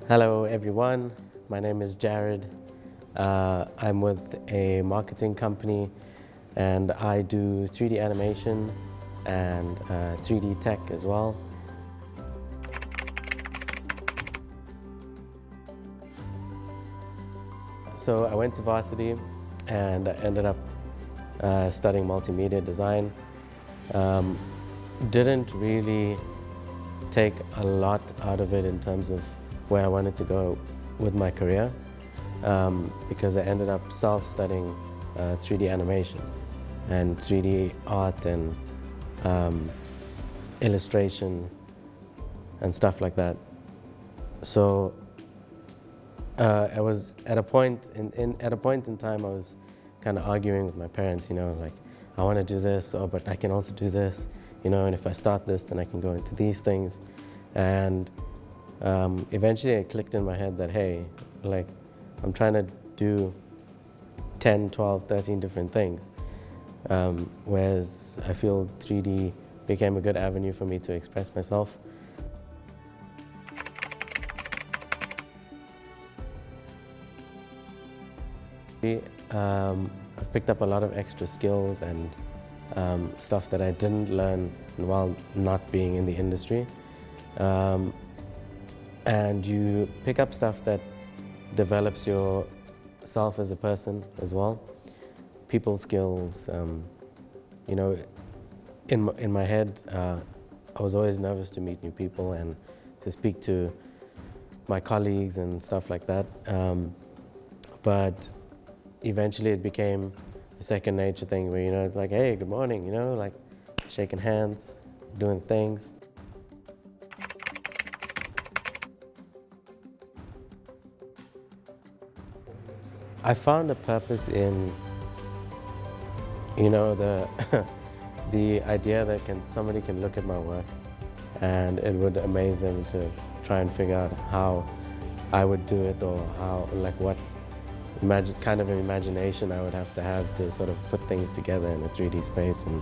Hello everyone, my name is Jerrod. I'm with a marketing company and I do 3D animation and 3D tech as well. So I went to varsity and I ended up studying multimedia design. Didn't really take a lot out of it in terms of where I wanted to go with my career because I ended up self-studying 3D animation and 3D art and illustration and stuff like that. So I was at a point in time I was kind of arguing with my parents, like I want to do this, but I can also do this, and if I start this, then I can go into these things. And eventually it clicked in my head that, hey, like I'm trying to do 10, 12, 13 different things, whereas I feel 3D became a good avenue for me to express myself. I've picked up a lot of extra skills and stuff that I didn't learn while not being in the industry. And you pick up stuff that develops yourself as a person as well. People skills, in my head, I was always nervous to meet new people and to speak to my colleagues and stuff like that. But eventually it became a second nature thing where, it's like, hey, good morning, like shaking hands, doing things. I found a purpose in, the the idea that somebody can look at my work and it would amaze them to try and figure out how I would do it, or how, like, what kind of imagination I would have to sort of put things together in a 3D space. And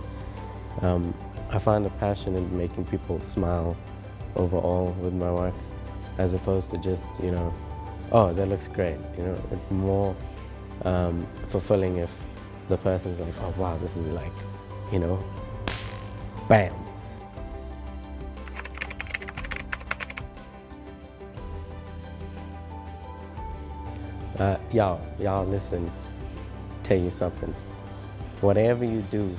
I found a passion in making people smile overall with my work, as opposed to just, oh, that looks great. It's more fulfilling if the person's like, oh wow, this is like, bam. Y'all listen, tell you something. Whatever you do,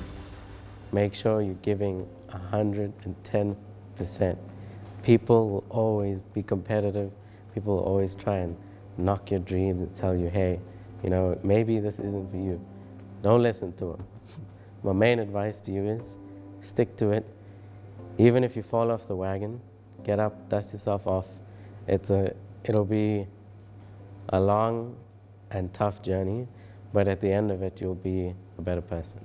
make sure you're giving 110%. People will always be competitive. People will always try and knock your dreams and tell you, hey, maybe this isn't for you. Don't listen to them. My main advice to you is stick to it. Even if you fall off the wagon, get up, dust yourself off. It'll be a long and tough journey, but at the end of it, you'll be a better person.